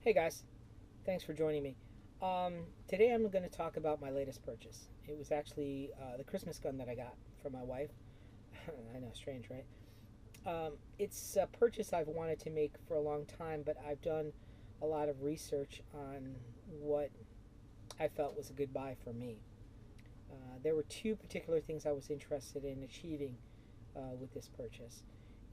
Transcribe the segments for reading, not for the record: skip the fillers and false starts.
Hey guys, thanks for joining me. Today I'm going to talk about my latest purchase. It was actually the Christmas gun that I got from my wife. I know, strange, right? It's a purchase I've wanted to make for a long time, but I've done a lot of research on what I felt was a good buy for me. There were two particular things I was interested in achieving with this purchase.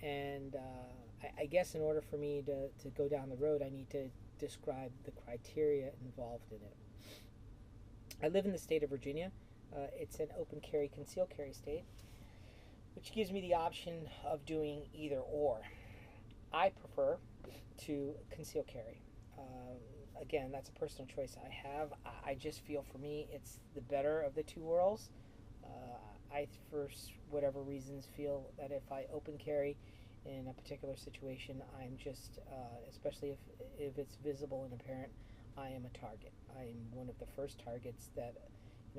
And I guess in order for me to go down the road, I need to describe the criteria involved in it. I live in the state of Virginia. It's an open carry, concealed carry state, which gives me the option of doing either or. I prefer to conceal carry. Again, that's a personal choice I have. I just feel for me it's the better of the two worlds. I, for whatever reasons, feel that if I open carry in a particular situation, I'm just, especially if it's visible and apparent, I am a target. I am one of the first targets that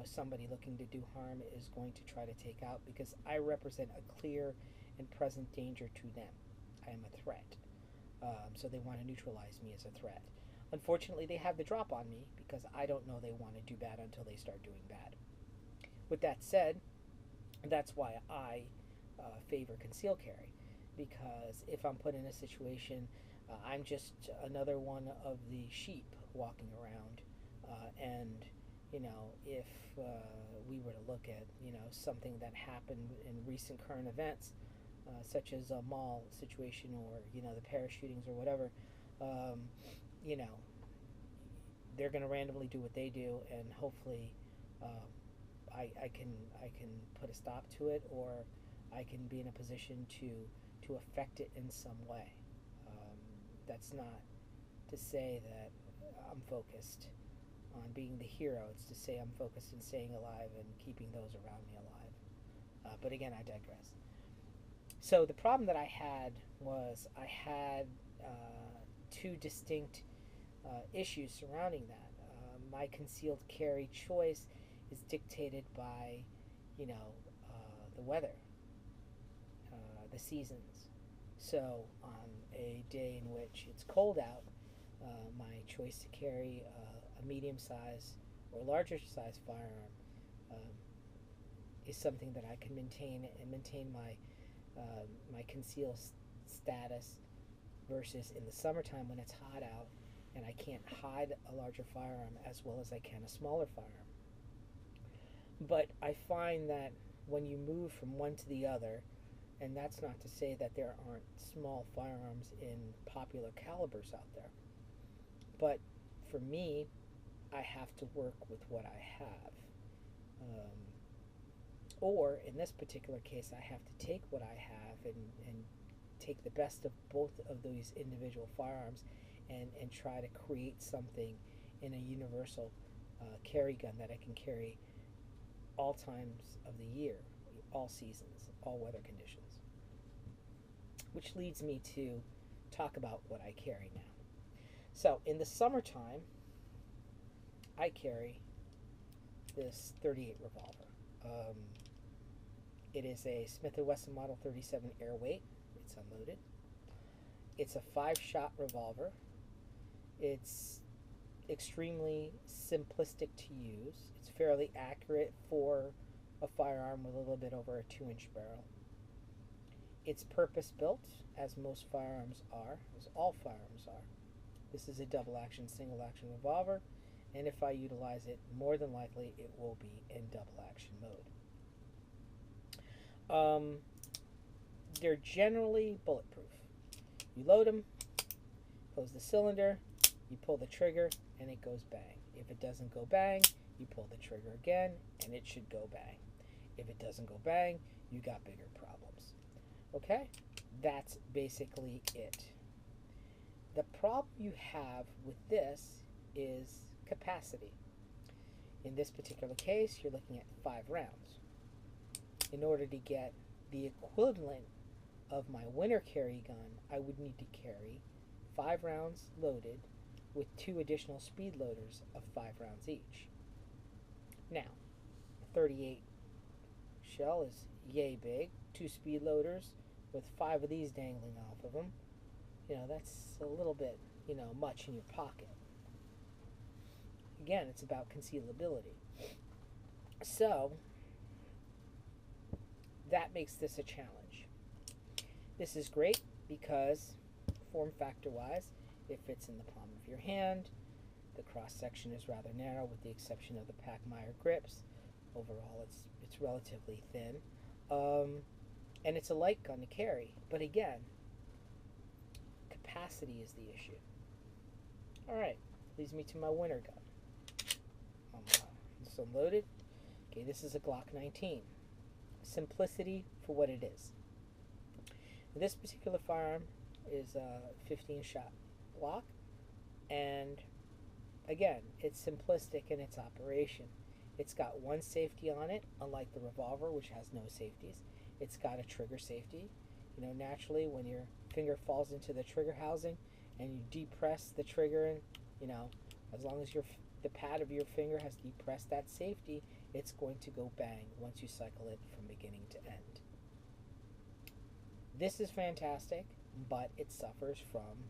somebody looking to do harm is going to try to take out because I represent a clear and present danger to them. I am a threat. So they want to neutralize me as a threat. Unfortunately, they have the drop on me because I don't know they want to do bad until they start doing bad. With that said, that's why I favor conceal carry, because if I'm put in a situation, I'm just another one of the sheep walking around, and if we were to look at something that happened in recent current events, such as a mall situation or the parachutings or whatever, um, you know they're going to randomly do what they do, and hopefully I can put a stop to it, or I can be in a position to affect it in some way. That's not to say that I'm focused on being the hero. It's to say I'm focused on staying alive and keeping those around me alive. But again, I digress. So the problem that I had was I had two distinct issues surrounding that. My concealed carry choice is dictated by, the weather, the seasons. So on a day in which it's cold out, my choice to carry a medium size or larger size firearm um, is something that I can maintain my conceal status, versus in the summertime when it's hot out and I can't hide a larger firearm as well as I can a smaller firearm. But I find that when you move from one to the other, and that's not to say that there aren't small firearms in popular calibers out there, but for me, I have to work with what I have. Um, or in this particular case, I have to take what I have and take the best of both of these individual firearms and try to create something in a universal carry gun that I can carry all times of the year, all seasons, all weather conditions. Which leads me to talk about what I carry now. So in the summertime, I carry this 38 revolver. Um, it is a Smith & Wesson Model 37 Airweight. It's unloaded. It's a 5-shot revolver. It's extremely simplistic to use. It's fairly accurate for a firearm with a little bit over a 2-inch barrel. It's purpose built, as most firearms are, as all firearms are. This is a double action, single action revolver, and if I utilize it, more than likely it will be in double action mode. They're generally bulletproof. You load them, close the cylinder, you pull the trigger, and it goes bang. If it doesn't go bang, you pull the trigger again, and it should go bang. If it doesn't go bang, you got bigger problems. Okay? That's basically it. The problem you have with this is capacity. In this particular case, you're looking at 5 rounds. In order to get the equivalent of my winter carry gun, I would need to carry 5 rounds loaded with 2 additional speed loaders of 5 rounds each. Now, a 38 shell is yay big. 2 speed loaders with 5 of these dangling off of them. That's a little bit much in your pocket. Again, it's about concealability. So that makes this a challenge. This is great because form factor wise, it fits in the palm of your hand. The cross section is rather narrow with the exception of the Pachmeyer grips. Overall, it's relatively thin. And it's a light gun to carry. But again, capacity is the issue. Alright, leads me to my winter gun. It's unloaded. Okay, this is a Glock 19. Simplicity for what it is. This particular firearm is a 15-shot Glock, and again, it's simplistic in its operation. It's got one safety on it, unlike the revolver, which has no safeties. It's got a trigger safety. Naturally, when your finger falls into the trigger housing and you depress the trigger, and as long as the pad of your finger has depressed that safety, it's going to go bang once you cycle it from beginning to end. This is fantastic, but it suffers from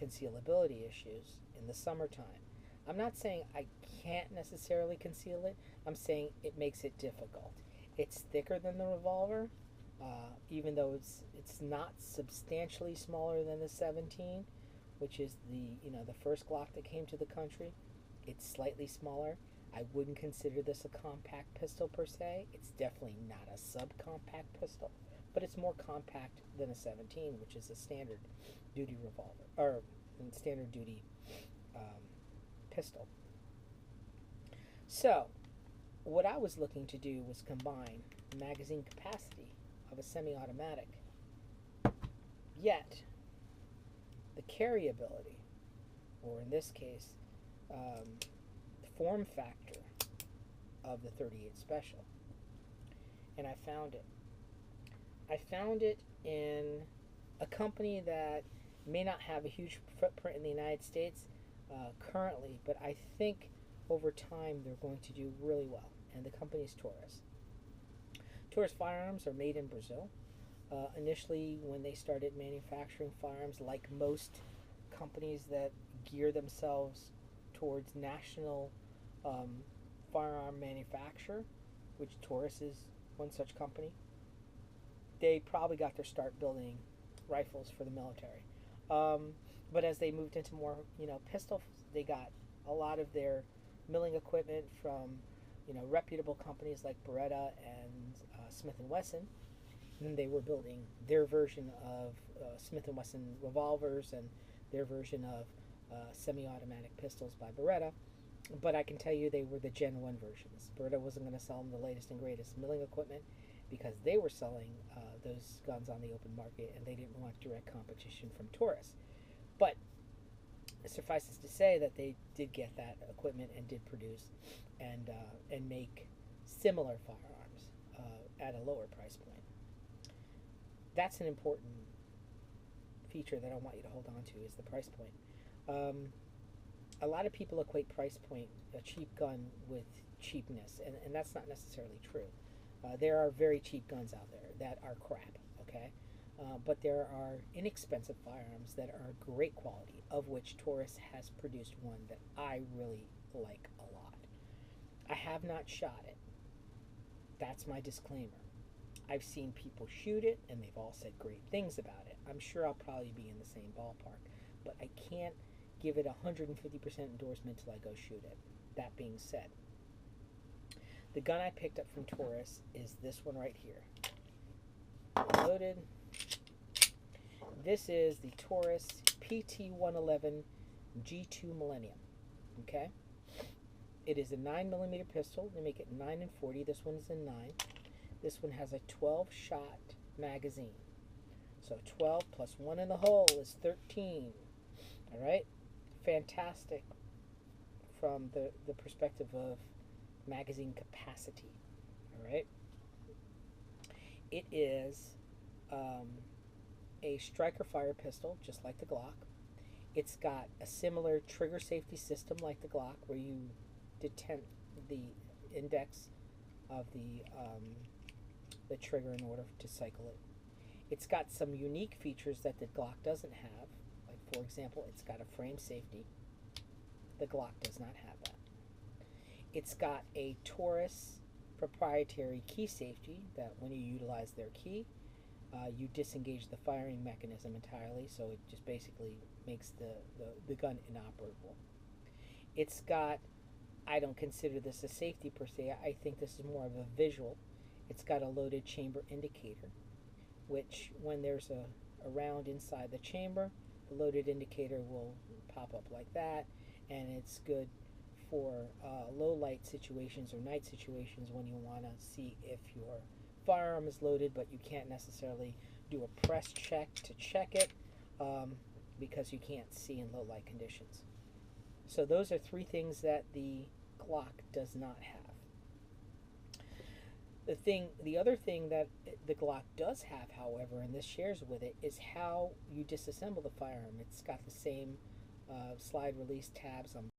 concealability issues in the summertime. I'm not saying I can't necessarily conceal it. I'm saying it makes it difficult. It's thicker than the revolver, even though it's not substantially smaller than the 17, which is the first Glock that came to the country. It's slightly smaller. I wouldn't consider this a compact pistol per se. It's definitely not a subcompact pistol, but it's more compact than a 17, which is a standard duty revolver or standard duty pistol. So what I was looking to do was combine the magazine capacity of a semi-automatic, yet the carryability, or in this case, form factor of the 38 Special. And I found it. I found it in a company that may not have a huge footprint in the United States currently, but I think over time they're going to do really well. And the company is Taurus. Taurus firearms are made in Brazil. Initially, when they started manufacturing firearms, like most companies that gear themselves towards national firearm manufacture, which Taurus is one such company, they probably got their start building rifles for the military. But as they moved into more, pistols, they got a lot of their milling equipment from, reputable companies like Beretta and Smith & Wesson. And they were building their version of Smith & Wesson revolvers and their version of semi-automatic pistols by Beretta. But I can tell you they were the Gen 1 versions. Beretta wasn't going to sell them the latest and greatest milling equipment because they were selling those guns on the open market and they didn't want direct competition from Taurus. But it suffices to say that they did get that equipment and did produce and make similar firearms at a lower price point. That's an important feature that I want you to hold on to is the price point. A lot of people equate price point, a cheap gun, with cheapness, and that's not necessarily true. There are very cheap guns out there that are crap, okay? But there are inexpensive firearms that are great quality, of which Taurus has produced one that I really like a lot. I have not shot it. That's my disclaimer. I've seen people shoot it, and they've all said great things about it. I'm sure I'll probably be in the same ballpark, but I can't give it 150% endorsement till I go shoot it. That being said, the gun I picked up from Taurus is this one right here. Loaded. This is the Taurus PT111 G2 Millennium. Okay? It is a 9mm pistol. They make it 9 and 40. This one's a 9. This one has a 12-shot magazine. So 12 plus 1 in the hole is 13. Alright? Fantastic from the perspective of magazine capacity. Alright? It is a striker fire pistol, just like the Glock. It's got a similar trigger safety system like the Glock, where you detent the index of the trigger in order to cycle it. It's got some unique features that the Glock doesn't have. Like, For example, it's got a frame safety. The Glock does not have that. It's got a Taurus proprietary key safety that when you utilize their key, you disengage the firing mechanism entirely, so it just basically makes the gun inoperable. It's got, I don't consider this a safety per se, I think this is more of a visual. It's got a loaded chamber indicator, which when there's a round inside the chamber, the loaded indicator will pop up like that, and it's good for low light situations or night situations when you want to see if your firearm is loaded, but you can't necessarily do a press check to check it because you can't see in low light conditions. So those are three things that the Glock does not have. The other thing that the Glock does have, however, and this shares with it, is how you disassemble the firearm. It's got the same slide release tabs on